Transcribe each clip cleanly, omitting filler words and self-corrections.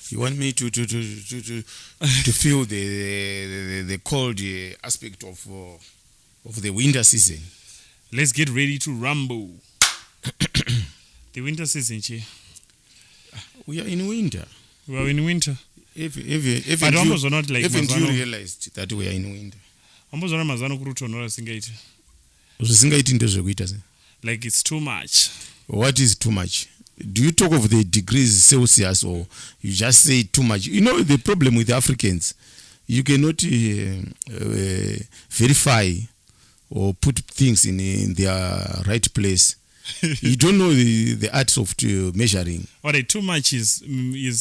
You want me to feel the cold aspect of the winter season? Let's get ready to rumble. The winter season, che. We are in winter. We are in winter. If But almost not like haven't you mazano. realized that we are in winter? Almost not mazano kurutonora singaita. Zvisingaiti ndezvekuita sei? Like it's too much. What is too much? Do you talk of the degrees Celsius or you just say too much? You know the problem with the Africans, you cannot verify or put things in their right place. You don't know the arts of measuring. Alright, too much is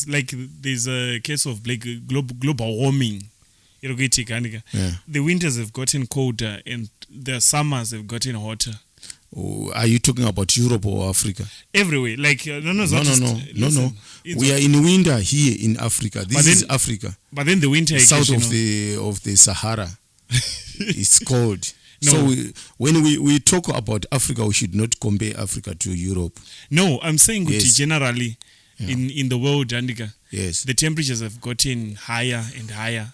like there's a case of like global warming. Yeah. The winters have gotten colder and the summers have gotten hotter. Are you talking about Europe or Africa? Everywhere. Like no. We are in winter here in Africa. This is Africa. But then the winter south of the Sahara. It's cold. No. So when we talk about Africa, we should not compare Africa to Europe. No, I'm saying Yes. generally in the world, Andika, Yes. the temperatures have gotten higher and higher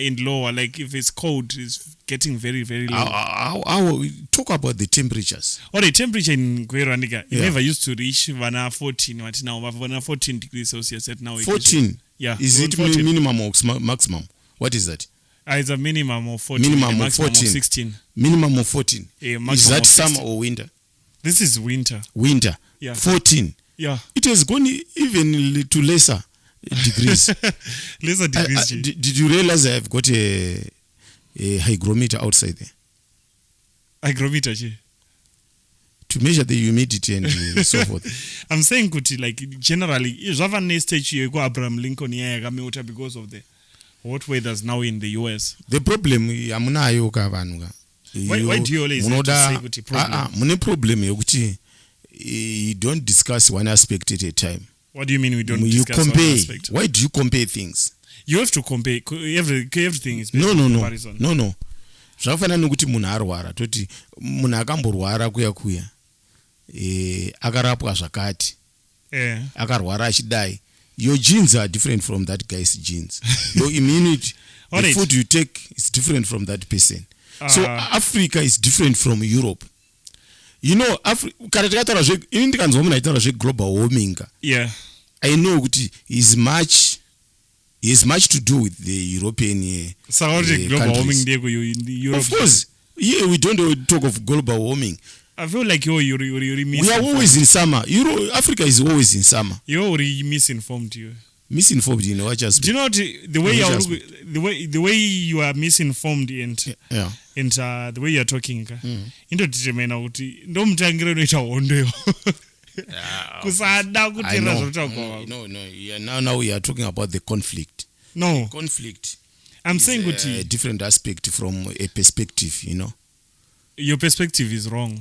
and lower. Like if it's cold, it's getting very, very low. I will talk about the temperatures. Or the temperature in Gweru, Andika, it Yeah. never used to reach 14, but now 14 degrees Celsius at now. 14? Yeah. Is it 14. minimum or maximum? What is that? It's a minimum of 14. Minimum of maximum 14. of 16. Minimum of 14. Yeah, Is maximum that of summer 16. or winter? This is winter. Winter. Yeah. 14. Yeah. It has gone even to lesser degrees. Lesser degrees. Did you realize I have got a hygrometer outside there Hygrometer, che. to measure the humidity and so forth? I'm saying kuti like generally zvava nestage yekuAbraham Lincoln yakameuta because of the hot weathers now in the US. The problem amunayo ka vanhu ka. Why do you always have to say kuti problem? Mune problem yokuti you don't discuss one aspect at a time. What do you mean we don't You discuss compare. one aspect? Why do you compare things? You have to compare. Everything is based No. on comparison. No. Zvakafanana nokuti munhu arwara toti munhu akamborwara kuya akarapwa zvakati Yeah. akarwara achidai. Your genes are different from that guy's genes. Your immunity, the Alright. food you take is different from that person. So Africa is different from Europe. You know, kana takataura ini ndikanzwa munhu aitaura global warming. Yeah. I know kuti is much to do with the European So how did global countries. warming there in Europe? Of course. Here we don't talk of global warming. I feel like you're We are misinformed. always in summer. Africa is always in summer. You're already misinformed. You. Misinformed in what Do aspect? you know what, the way you are misinformed and Yeah. and the way you are talking indotitemena kuti ndomutangiro inoita hondoyo kusada I kutera know. zvotagwa. No. Yeah, now we are talking about the conflict. No, Conflict. I'm saying a kuti different aspect from a perspective, you know. your perspective is wrong.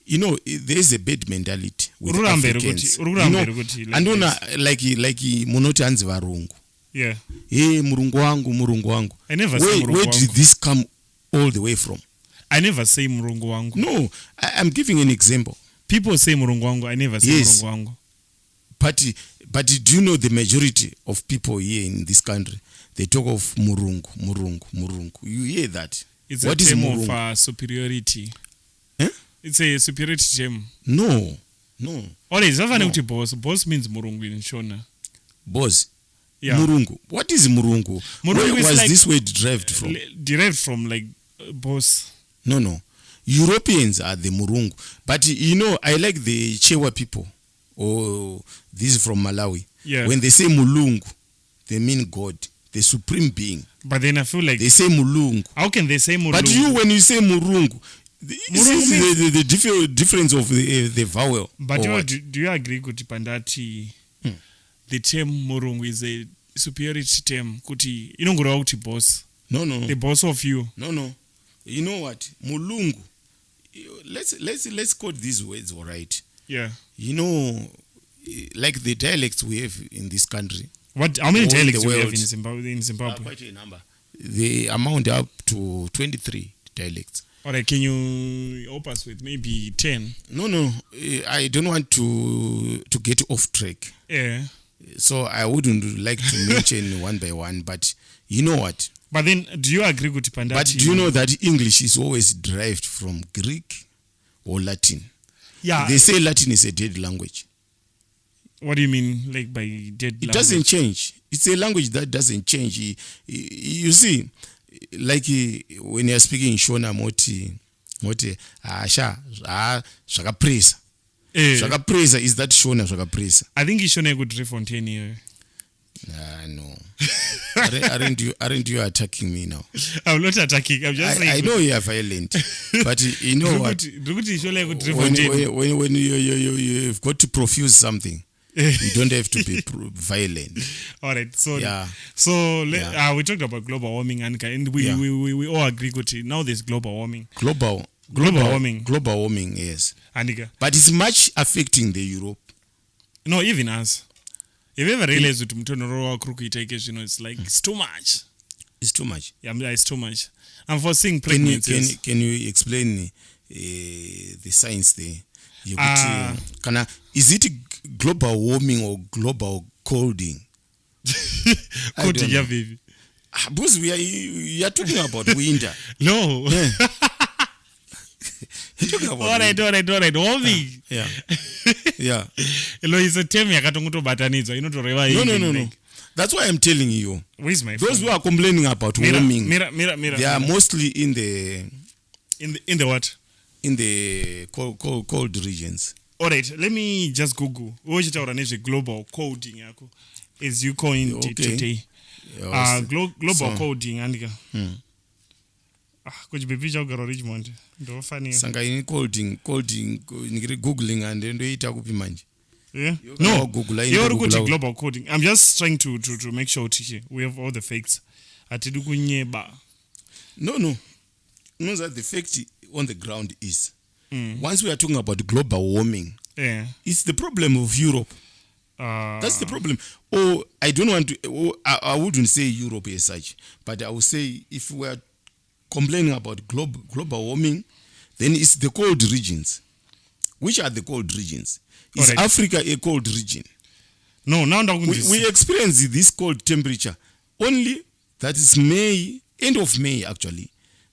You know, there is a bad mentality with Ururambe Africans. rukuti- You ururambe know, rukuti like andona like munoti anzi varungu. Yeah, Hey, murungu wangu. I never say Where murungu did wangu. this come all the way from? I never say murungu wangu. No, I'm giving an example. People say murungu wangu. I never say Yes. murungu wangu. But do you know the majority of people here in this country, they talk of murungu. You hear that? It's What a is term murungu? of superiority. Eh? It's a superiority term. No. Alright, zvafana No. kuti boss. Boss means murungu in Shona. Boss. Yeah. Murungu. What is murungu? Murungu Where is was like- this word derived from? Derived from like boss. No. Europeans are the murungu. But you know, I like the Chewa people. Oh, this is from Malawi. Yeah. When they say mulungu, they mean God, the supreme being. But then I feel like They say mulungu. how can they say murungu? But you, when you say murungu, Murungu this is the difference of the vowel. But or you, what? do you agree kuti pandati the term murungu is a superiority term kuti inongoreva kuti boss, No. the boss of you. No. You know what? Mulungu. Let's quote these words, all right? Yeah. You know, like the dialects we have in this country. How many All dialects the do we have world. in Zimbabwe? Quite a number. They amount up to 23 dialects. Alright, can you help us with maybe 10? No. I don't want to get off track. Yeah. So I wouldn't like to mention one by one, but you know what? But then, do you agree with Pandati? But do you know that English is always derived from Greek or Latin? Yeah. They say Latin is a dead language. What do you mean, like by dead language? It doesn't change. It's a language that doesn't change. You see, like when you're speaking Shona moti zvakapresa. Zvakapresa is that Shona zvakapresa. I think Shona could Fontaine here. No. aren't you attacking me now? I'm not attacking. I'm just saying. I know you are violent, but you know what? When you've got to profuse something, you don't have to be violent. All right. So yeah. So we talked about global warming, and we all agree that now there's global warming. Global warming. Global warming, yes. Anika. But it's much affecting the Europe. No, even us. Have you ever realized that it's like it's too much? It's too much. Yeah, it's too much. And for seeing pregnancies. Can you explain the science there? Is it global warming or global colding? Colding, yeah, baby. Because we are talking about winter. No. Yeah. All right. Warming. Yeah. Yeah. It's a term yakatongotobatanidzwa inotoreva. No. That's why I'm telling you. Where's my Those phone? who are complaining about warming, Mira. They are mostly in the what? In the cold regions. All right, let me just Google. Global coding yako as you coined it today. Global coding andika. Kuch baby jogaro Richmond. Ndo funny. Sanga ini coding ngiri googling and ndoita kupi manje. Yeah. No. You're Google global coding. I'm just trying to make sure we have all the facts. Atidu kunyeba. No. You know that the fact on the ground is once we are talking about global warming, it's the problem of Europe. That's the problem. I don't want to. I wouldn't say Europe as such, but I would say if we are complaining about global warming, then it's the cold regions. Which are the cold regions? Is Africa a cold region? No, now we experience this cold temperature only. That is May, end of May actually.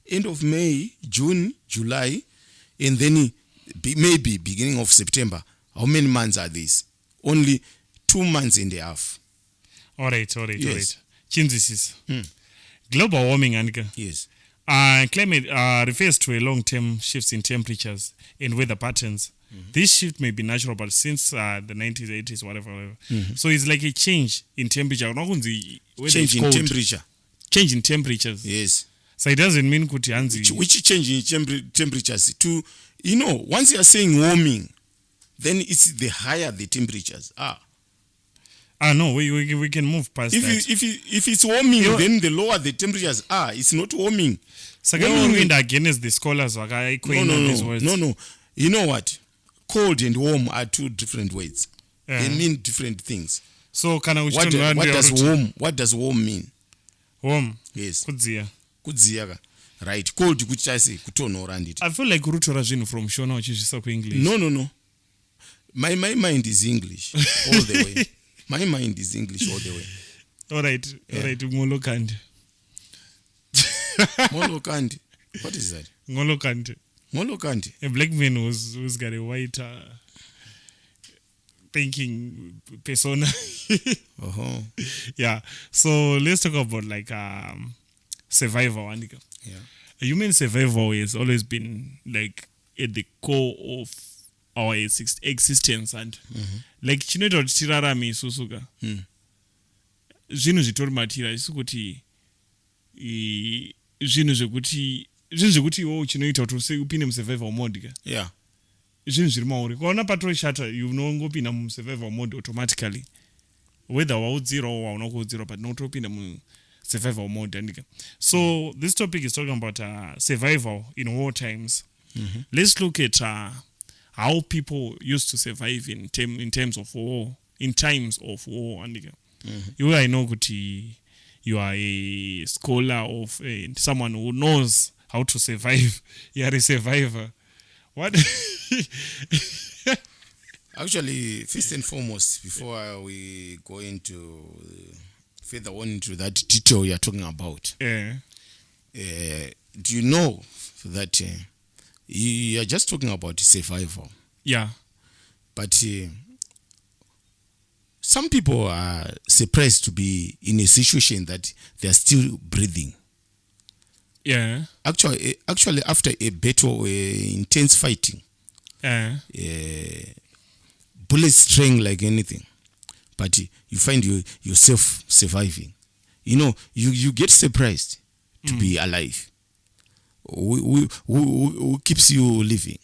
End of May, June, July, and then maybe beginning of September. How many months are these? Only 2 months and a half. All right. Chinzisis. Global warming, Anika. Yes. Climate refers to a long-term shifts in temperatures and weather patterns. This shift may be natural, but since the 90s, 80s, whatever. So it's like a change in temperature. Change in temperature. Change in temperatures. Yes. So it doesn't mean kuti hanzi. Which change in temperatures? Once you are saying warming, then it's the higher the temperatures are. No, we can move past that. If it's warming, then the lower the temperatures are. It's not warming. So warming against the scholars. No. You know what? Cold and warm are two different words. They mean different things. So what does warm mean? Warm. Yes. Kudziya. Right. Cold kuchase kutonora nditi. I feel like urutora zvinhu from Shona uchizvisa kuEnglish. No. My mind is English all the way. My mind is English all the way. All right. Ngolokandi. Ngolokandi. What is that? Ngolokandi. A black man who's got a white thinking persona. Yeah. So let's talk about like survival, Anika. Yeah. Human survival has always been like at the core of our existence and like chinoita kuti tirarame isusu ka zvinhu zvitori matira isi kuti zvinhu zvekuti iwo chinoita kuti upinde musurvival mode ka zvinhu zviri mauri kwaona patoshata unongopinda musurvival mode automatically whether waudzira or hauna kuudzira but unotopinda musurvival mode andika. So this topic is talking about survival in war times. Let's look at how people used to survive in times of war. Andika. I know that you are a scholar of someone who knows how to survive. You are a survivor. What? Actually, first and foremost, before we go into further on into that detail you're talking about, do you know that you are just talking about survival? Yeah. But some people are surprised to be in a situation that they are still breathing. Yeah. Actually, after a battle, intense fighting, bullets string like anything, but you find yourself surviving. You get surprised to be alive. Who keeps you living?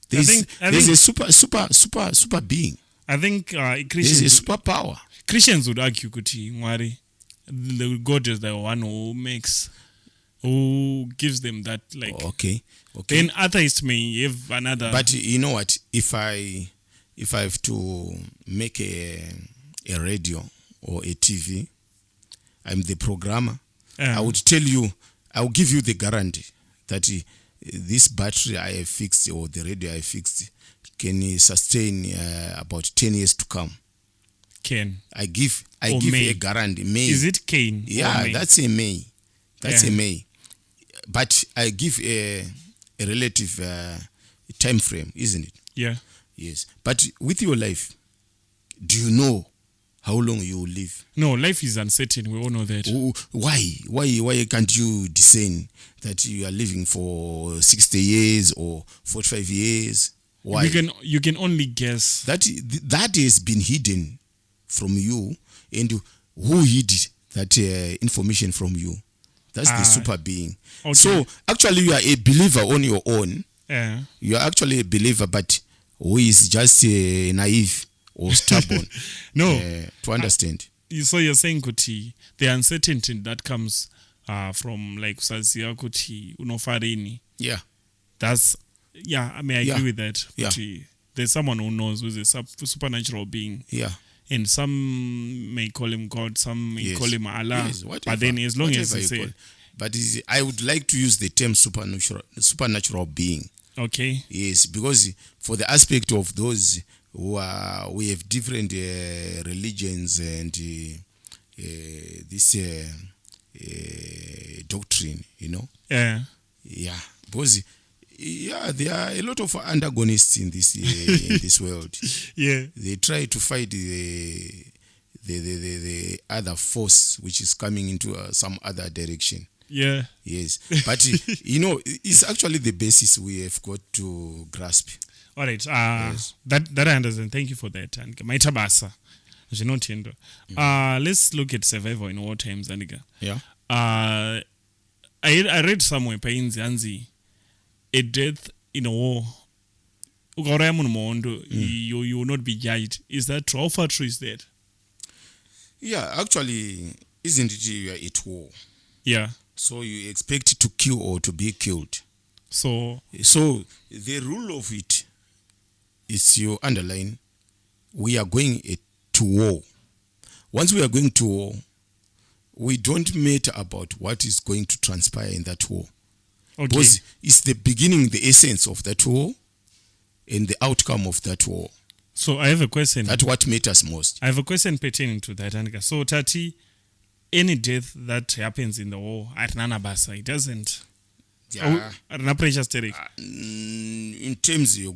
There's a super being. I think Christians, there's a superpower. Christians would argue kuti Mwari, the God is the one who gives them that, like. Okay. Then atheists may have another. But you know what? If I have to make a radio or a TV, I'm the programmer. I would tell you, I will give you the guarantee that this battery I have fixed or the radio I fixed can sustain about 10 years to come. I give a guarantee. May. Is it Cain? Yeah, that's a May. That's a May. But I give a relative time frame, isn't it? Yeah. Yes. But with your life, do you know how long you will live? No, life is uncertain. We all know that. Why can't you discern that you are living for 60 years or 45 years? Why? You can only guess. That has been hidden from you, and who hid that information from you? That's the super being. Okay. So actually you are a believer on your own. Yeah. You are actually a believer, but who is just naive or stubborn. No. To understand. So you're saying kuti the uncertainty that comes from like Sazia kuti unofarini. Yeah. That's I agree with that. Yeah. There's someone who knows who's a supernatural being. Yeah. And some may call him God, some may call him Allah. Yes, whatever, but then as long as they say... But I would like to use the term supernatural being. Okay. Yes, because for the aspect of those we have different religions and this doctrine, Yeah. Yeah, because... Yeah, there are a lot of antagonists in this in this world. Yeah, they try to fight the other force which is coming into some other direction. Yeah. Yes, but it's actually the basis we have got to grasp. All right. Yes. That I understand. Thank you for that. And maitabasa, let's look at survival in war times, Anika. Yeah. I read somewhere Painzi a death in a war, you will not be judged. Is that true? How far true is that? Yeah, actually, isn't it you are at war? Yeah. So you expect to kill or to be killed. So the rule of it is you underline, we are going to war. Once we are going to war, we don't matter about what is going to transpire in that war. Okay. Because it's the beginning, the essence of that war and the outcome of that war. So I have a question. That's what matters most. I have a question pertaining to that, Anika. So Tati, any death that happens in the war at Nanabasa, it doesn't. Yeah. In terms of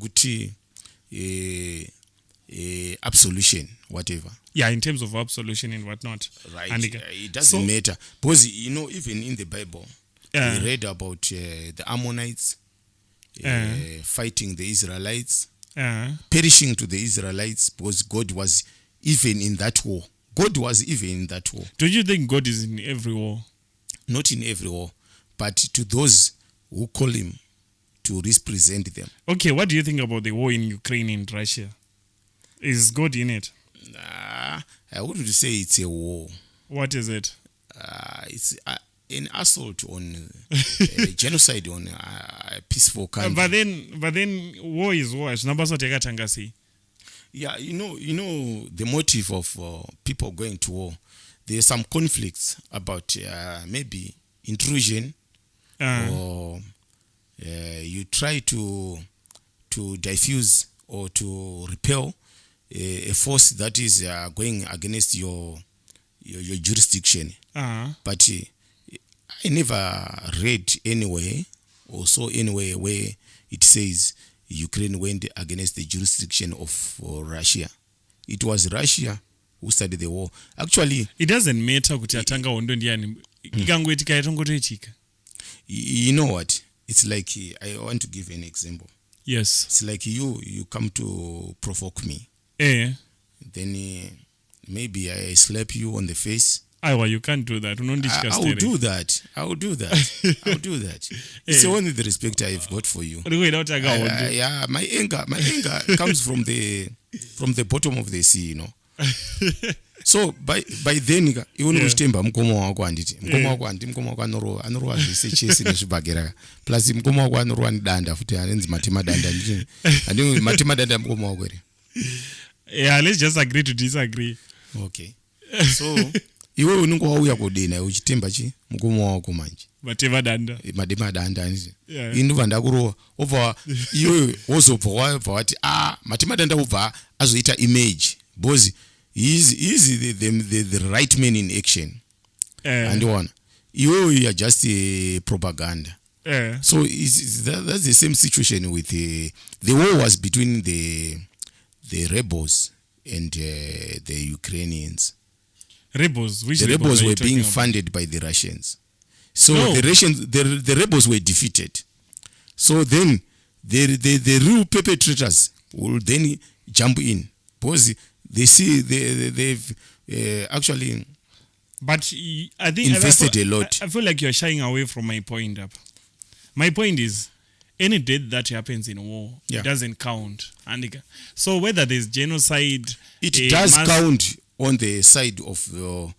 absolution, whatever. Yeah, in terms of absolution and whatnot. Right. It doesn't matter. Because, even in the Bible, we read about the Ammonites fighting the Israelites, perishing to the Israelites because God was even in that war. God was even in that war. Do you think God is in every war? Not in every war, but to those who call him to represent them. Okay, what do you think about the war in Ukraine and Russia? Is God in it? I wouldn't say it's a war. What is it? It's an assault on genocide on a peaceful country. But then war is war. Yeah, you know the motive of people going to war. There are some conflicts about maybe intrusion, or you try to diffuse or to repel a force that is going against your jurisdiction. But I never read anywhere or saw anywhere where it says Ukraine went against the jurisdiction of Russia. It was Russia who started the war. Actually, it doesn't matter kuti atanga hondo ndiani. Ikangoitika yatongotoitika. You know what? It's like, I want to give an example. Yes. It's like you come to provoke me. Then maybe I slap you on the face. Well, you can't do that. I will do that. I'll do that. It's only the respect I've got for you. Yeah, my anger comes from the bottom of the sea, you know. So by then even uchitemba mkomo wako anditi mkomo wako anorowa zvese chese nezvibhagera plus mkomo wako anorowa nedanda futi anenzi matema danda ndini matema danda mkomo wako ere. Yeah, let's just agree to disagree. Okay. So iwe unenge wauya kudena uchitemba chi mkomo wako manje matema danda ndini indova ndakurowa obva iwe wozobva wati matema danda ubva azoita image bozi he's the right man in action. And one, you are just a propaganda. So that's the same situation with the war was between the rebels and the Ukrainians. Rebels? Which the rebels were being about? Funded by the Russians. So the rebels were defeated. So then the real perpetrators will then jump in because they see they've actually but I think invested a lot. I feel like you're shying away from my point. My point is any death that happens in war doesn't count. So whether there's genocide, it does count on the side of the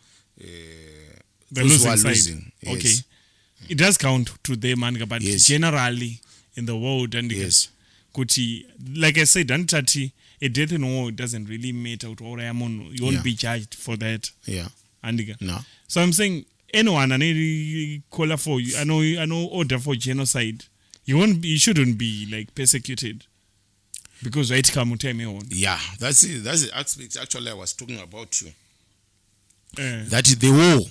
losing side. Losing. Yes. Okay, it does count to them, but generally in the world, like I said, a death in war doesn't really matter. You won't be charged for that. Yeah. No. So I'm saying anyone call for I know order for genocide. You shouldn't be like persecuted because right come tell me on. Yeah, that's it. That's the aspect actually I was talking about you. That the war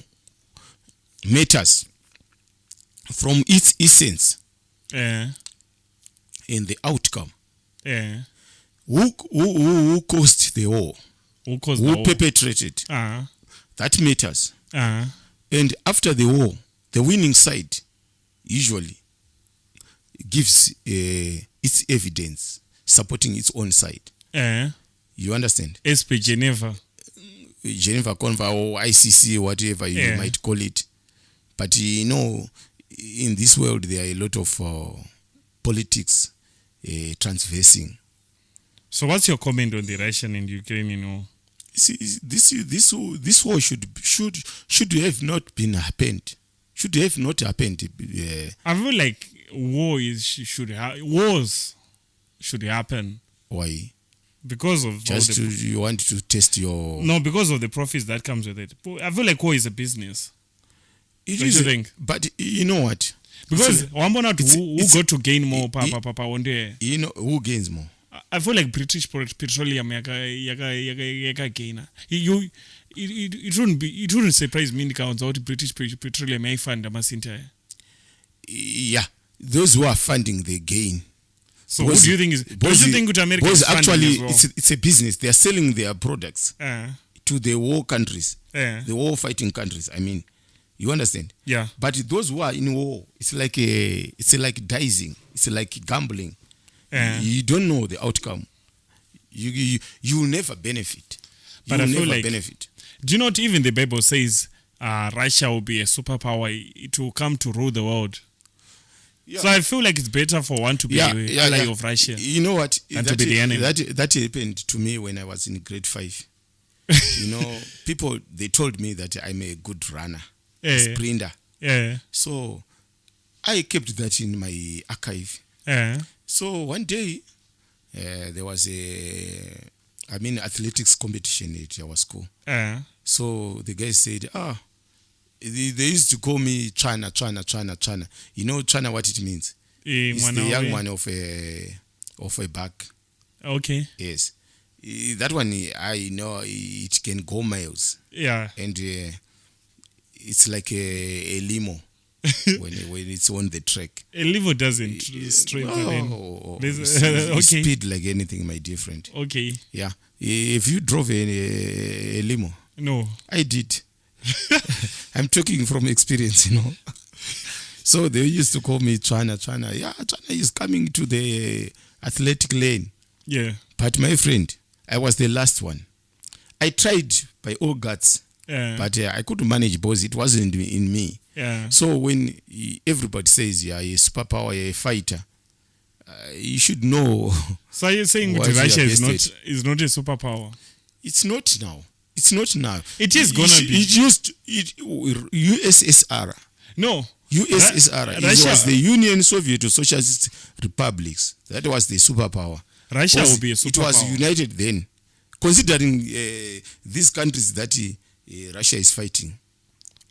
matters from its essence and the outcome. Who caused the war? Who perpetrated? That matters. And after the war, the winning side usually gives its evidence supporting its own side. You understand? SP Geneva Conva or ICC, whatever you might call it. But in this world there are a lot of politics transversing. So what's your comment on the Russian and Ukrainian war? See, this war should have not been happened. Should have not happened. I feel like wars should happen. Why? Because of you want to test your because of the profits that comes with it. I feel like war is a business. It is. You think? But you know what? Because who got to gain more? You know who gains more? I feel like British petroleum yaka gainer. It wouldn't surprise me out British petroleum fund masinta. Yeah, those who are funding the gain. So what do you think is? Do you think with America? Because actually, it's a business. They are selling their products to the war countries, the war fighting countries. I mean, you understand? Yeah. But those who are in war, it's like dicing. It's like gambling. You don't know the outcome. You will never benefit. But I feel like benefit. Do you know what even the Bible says? Russia will be a superpower. It will come to rule the world. Yeah. So I feel like it's better for one to be an ally of Russia. You know what? Than to be the enemy. That happened to me when I was in grade 5. People they told me that I'm a good runner, a sprinter. So I kept that in my archive. So one day there was athletics competition at our school. So the guy said, they used to call me China. You know China what it means? It's the young man of a back. Okay. Yes. That one, I know it can go miles. Yeah. And it's like a limo when it's on the track. A limo doesn't straight okay. Speed like anything, my dear friend. Okay. Yeah. If you drove a limo. No. I did. I'm talking from experience, So they used to call me China. Yeah, China is coming to the athletic lane. Yeah. But my friend, I was the last one. I tried by all guts, but I couldn't manage because it wasn't in me. Yeah. So when everybody says you're a superpower, you're a fighter, you should know. So you're saying that Russia is not a superpower? It's not now. It's not now. It is gonna be. It used USSR. No. USSR. Russia was the Union Soviet Socialist Republics. That was the superpower. Russia will be a superpower. It was united then. Considering these countries that Russia is fighting,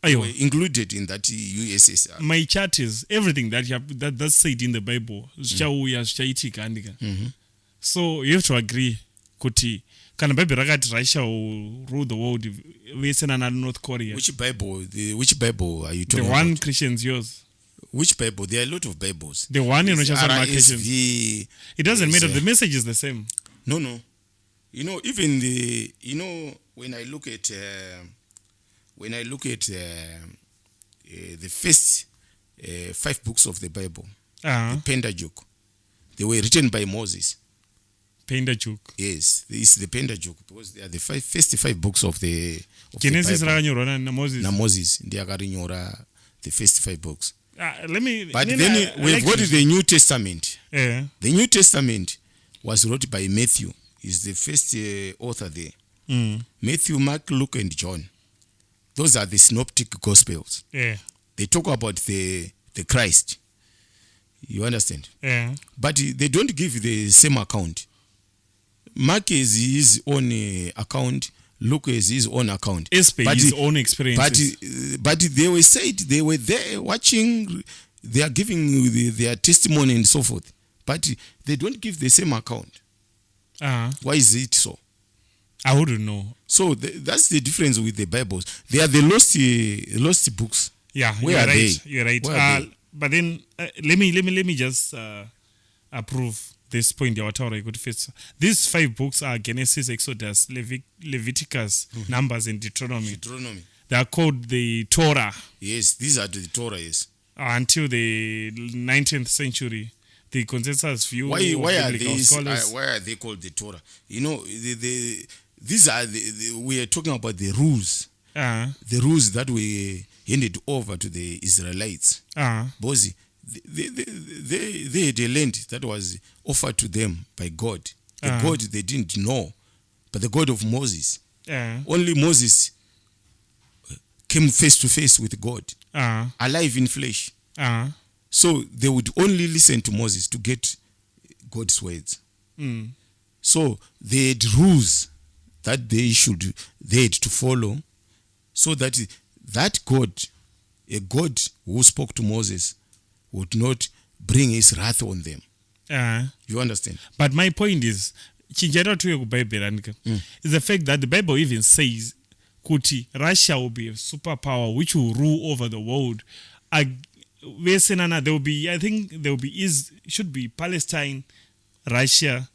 were included in that USSR. My chart is everything that's said in the Bible. So you have to agree, Kuti. Can Bible rakati Russia will rule the world with North Korea? Which Bible? Which Bible are you talking about? The one Christians use. Which Bible? There are a lot of Bibles. The one in which RSV. It doesn't matter. The message is the same. No. Even when I look at the first 5 books of the Bible, the Pentateuch, they were written by Moses. Pentateuch. Yes, it's the Pentateuch because they are the first 5 books of the Genesis Bible. Moses. They are the first 5 books. But then we've got the New Testament. Yeah. The New Testament was wrote by Matthew. He's the first author there. Matthew, Mark, Luke, and John. Those are the synoptic gospels. Yeah. They talk about the Christ. You understand? Yeah. But they don't give the same account. Mark is his own account. Luke is his own account. His own experiences. But they were there watching. They are giving their testimony and so forth. But they don't give the same account. Why is it so? I wouldn't know. So that's the difference with the Bibles. They are the lost books. Yeah, Where are they? You're right. But then let me just approve this point. These 5 books are Genesis, Exodus, Leviticus, Numbers, and Deuteronomy. They are called the Torah. Yes, these are the Torah. Yes. Until the 19th century, the consensus view. Why are they called the Torah? These are we are talking about the rules. The rules that we handed over to the Israelites. Because they had a land that was offered to them by God. The God they didn't know, but the God of Moses. Only Moses came face to face with God, alive in flesh. So they would only listen to Moses to get God's words. So they had rules that they had to follow, so that God, a God who spoke to Moses, would not bring his wrath on them. You understand? But my point is, is the fact that the Bible even says Kuti, Russia will be a superpower which will rule over the world. There will be should be Palestine, Russia,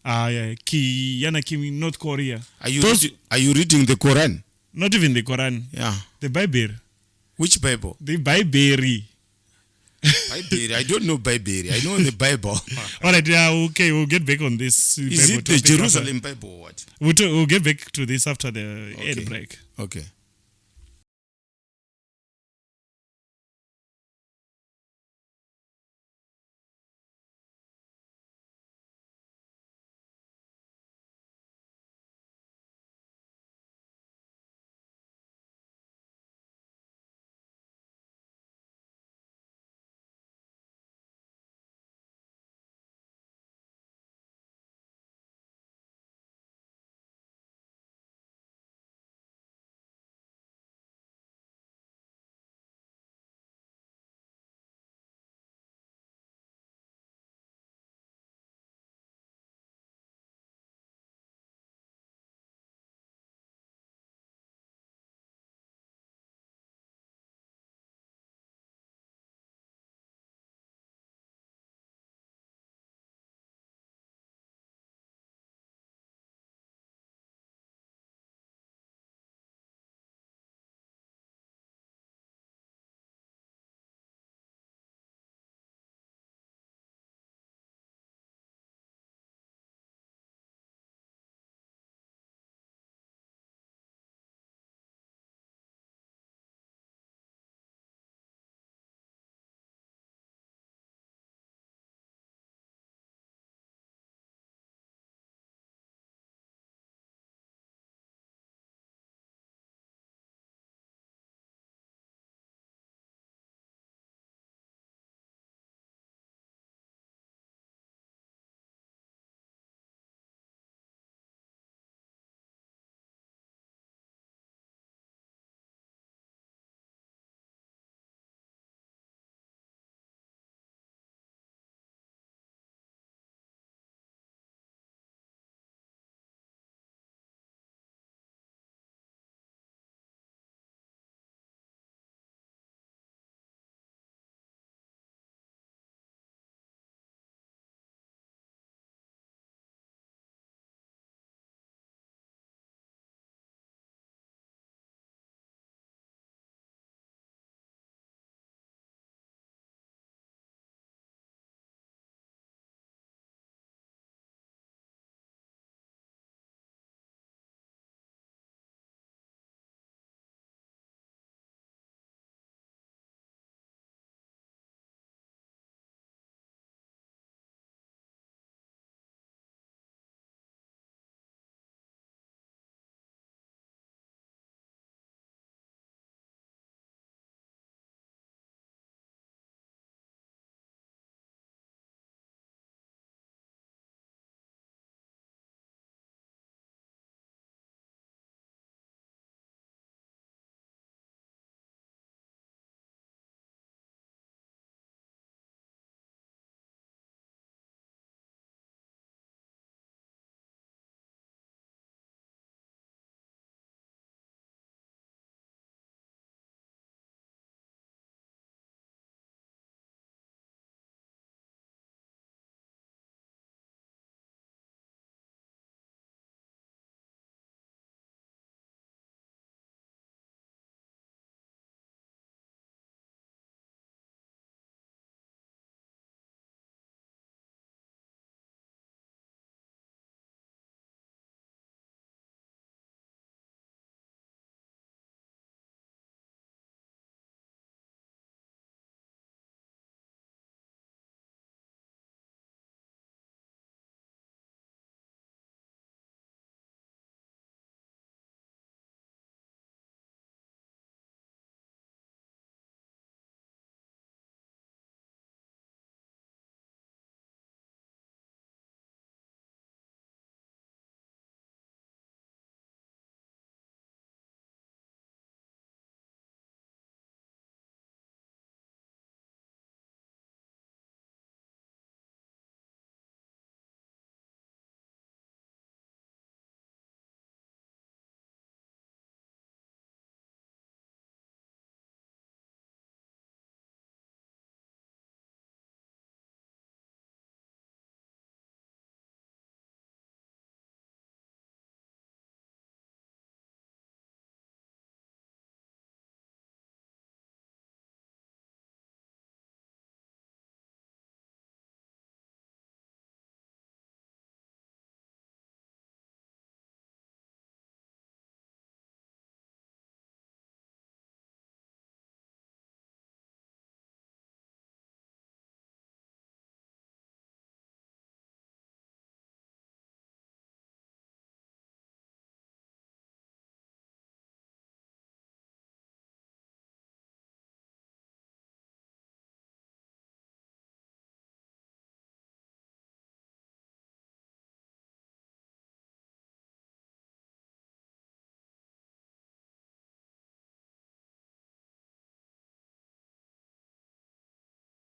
North Korea. Are you reading the Quran? Not even the Quran. Yeah. The Bible. Which Bible? The Bible. I don't know Bible. I know the Bible. All right. Yeah. Okay. We'll get back on this. Is it the Jerusalem Bible or what? We'll get back to this after the ad break. Okay.